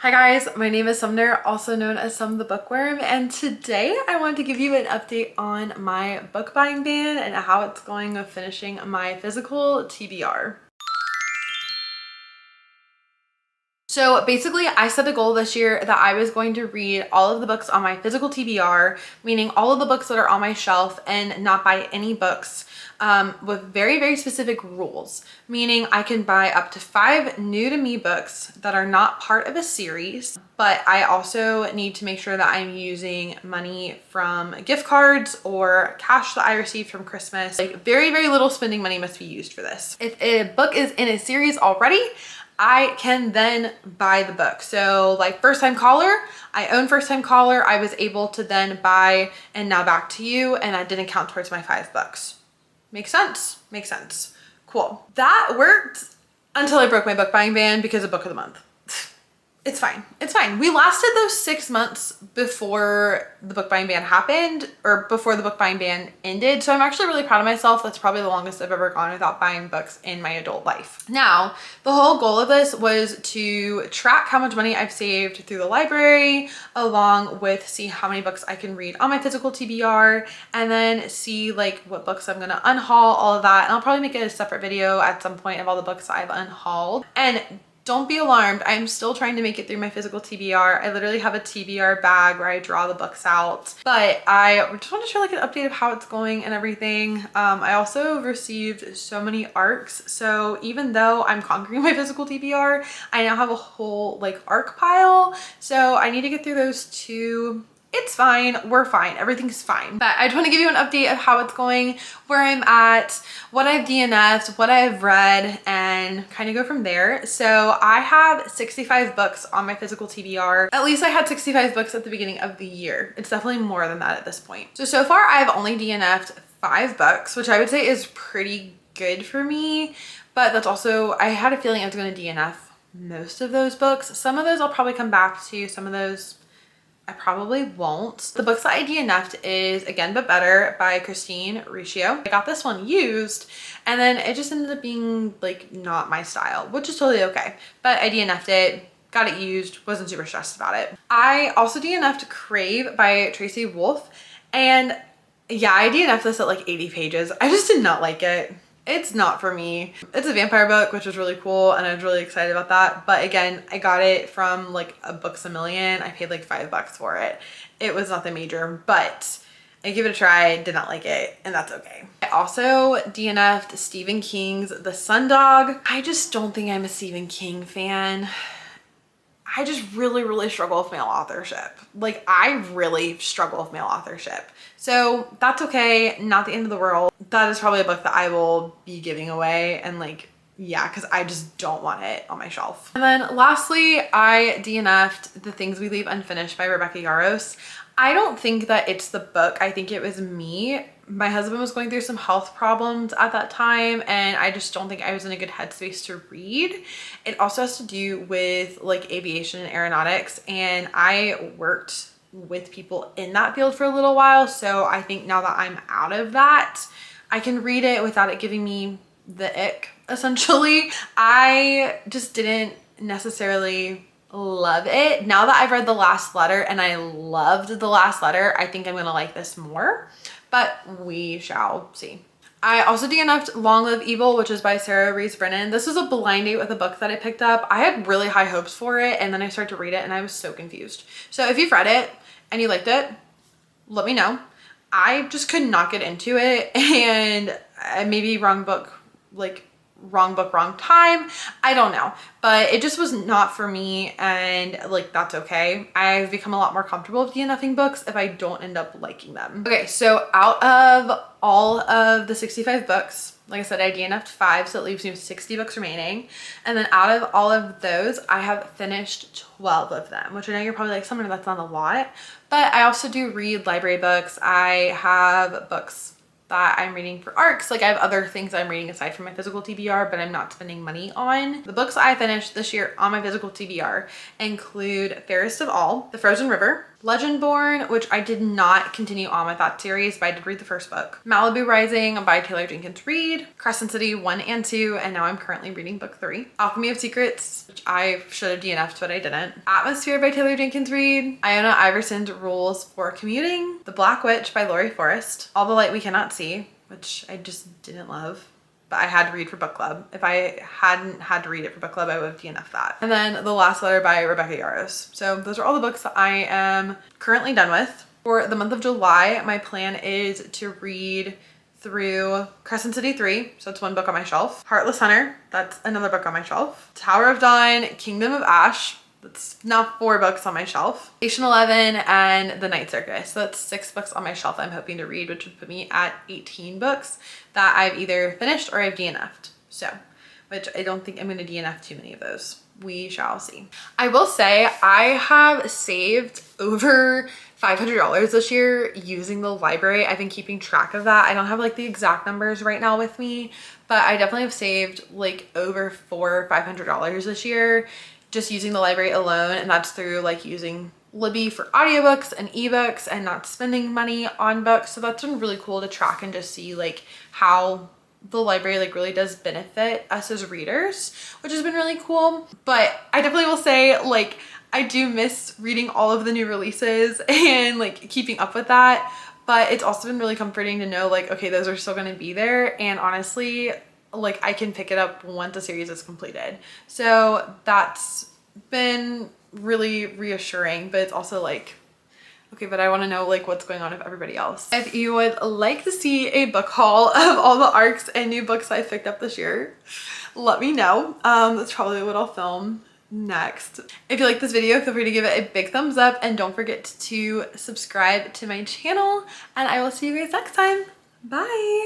Hi guys, my name is Sumner, also known as Sum the Bookworm, and today I wanted to give you an update on my book buying ban and how it's going with finishing my physical TBR. So basically, I set a goal this year that I was going to read all of the books on my physical TBR, meaning all of the books that are on my shelf, and not buy any books with very, very specific rules, meaning I can buy up to 5 new to me books that are not part of a series, but I also need to make sure that I'm using money from gift cards or cash that I received from Christmas. Like very, very little spending money must be used for this. If a book is in a series already, I can then buy the book. So like First Time Caller, I own First Time Caller. I was able to then buy And Now Back to You, and that didn't count towards my 5 books. Makes sense? Makes sense. Cool. That worked until I broke my book buying ban because of Book of the Month. It's fine. It's fine. We lasted those 6 months before the book buying ban happened, or before the book buying ban ended. So I'm actually really proud of myself. That's probably the longest I've ever gone without buying books in my adult life. Now, the whole goal of this was to track how much money I've saved through the library, along with see how many books I can read on my physical TBR, and then see like what books I'm gonna unhaul, all of that. And I'll probably make a separate video at some point of all the books I've unhauled. And don't be alarmed, I'm still trying to make it through my physical TBR. I literally have a TBR bag where I draw the books out, but I just want to share like an update of how it's going and everything. I also received so many ARCs, so even though I'm conquering my physical TBR, I now have a whole like ARC pile, so I need to get through those too. It's fine, we're fine, everything's fine. But I just want to give you an update of how it's going, where I'm at, what I've DNF'd, what I've read, and kind of go from there. So I have 65 books on my physical TBR. At least I had 65 books at the beginning of the year. It's definitely more than that at this point. So far I've only DNF'd 5 books, which I would say is pretty good for me. But that's also, I had a feeling I was going to DNF most of those books. Some of those I'll probably come back to, some of those I probably won't. The books that I DNF'd is Again But Better by Christine Riccio. I got this one used, and then it just ended up being like not my style, which is totally okay. But I DNF'd it, got it used, wasn't super stressed about it. I also DNF'd Crave by Tracy Wolff, and yeah, I DNF'd this at like 80 pages. I just did not like it. It's not for me. It's a vampire book, which was really cool, and I was really excited about that. But again, I got it from like a Books A Million. I paid like $5 for it. It was nothing major, but I gave it a try, did not like it, and that's okay. I also DNF'd Stephen King's The Sundog. I just don't think I'm a Stephen King fan. I just really struggle with male authorship. Like I really struggle with male authorship. So that's okay, not the end of the world. That is probably a book that I will be giving away, and like, yeah, because I just don't want it on my shelf. And then lastly, I DNF'd The Things We Leave Unfinished by Rebecca Yarros. I don't think that it's the book. I think it was me. My husband was going through some health problems at that time, and I just don't think I was in a good headspace to read. It also has to do with like aviation and aeronautics, and I worked with people in that field for a little while, so I think now that I'm out of that, I can read it without it giving me the ick, essentially. I just didn't necessarily love it. Now that I've read The Last Letter and I loved The Last Letter, I think I'm gonna like this more, but we shall see. I also DNF'd Long Live Evil, which is by Sarah Rees Brennan. This was a blind date with a book that I picked up. I had really high hopes for it, and then I started to read it and I was so confused. So if you've read it and you liked it, let me know. I just could not get into it, and maybe wrong book, wrong time, I don't know, but it just was not for me, and like that's okay. I've become a lot more comfortable with DNFing books if I don't end up liking them. Okay, so out of all of the 65 books, like I said, I DNF'd 5, so it leaves me with 60 books remaining. And then out of all of those, I have finished 12 of them, which I know you're probably like, Summer, that's not a lot, but I also do read library books. I have books that I'm reading for ARCs. Like I have other things I'm reading aside from my physical TBR, but I'm not spending money on. The books I finished this year on my physical TBR include Fairest of All, The Frozen River, Legendborn, which I did not continue on with that series, but I did read the first book, Malibu Rising by Taylor Jenkins Reid, Crescent City 1 and 2, and now I'm currently reading book 3, Alchemy of Secrets, which I should have DNF'd, but I didn't, Atmosphere by Taylor Jenkins Reid, Iona Iverson's Rules for Commuting, The Black Witch by Laurie Forrest, All the Light We Cannot See, which I just didn't love, but I had to read for book club. If I hadn't had to read it for book club, I would have DNF'd that. And then The Last Letter by Rebecca Yarros. So those are all the books that I am currently done with. For the month of July, my plan is to read through Crescent City 3, so it's one book on my shelf. Heartless Hunter, that's another book on my shelf. Tower of Dawn, Kingdom of Ash, that's now 4 books on my shelf. Station 11 and The Night Circus. So that's 6 books on my shelf I'm hoping to read, which would put me at 18 books that I've either finished or I've DNF'd. So, which I don't think I'm gonna DNF too many of those. We shall see. I will say I have saved over $500 this year using the library. I've been keeping track of that. I don't have like the exact numbers right now with me, but I definitely have saved like over $400 or $500 this year just using the library alone, and that's through like using Libby for audiobooks and ebooks and not spending money on books. So that's been really cool to track and just see like how the library like really does benefit us as readers, which has been really cool. But I definitely will say like I do miss reading all of the new releases and like keeping up with that, but it's also been really comforting to know like, okay, those are still going to be there, and honestly like I can pick it up once a series is completed. So that's been really reassuring, but it's also like, okay, but I want to know like what's going on with everybody else. If you would like to see a book haul of all the ARCs and new books I picked up this year, let me know. That's probably what I'll film next. If you like this video, feel free to give it a big thumbs up, and don't forget to subscribe to my channel, and I will see you guys next time. Bye.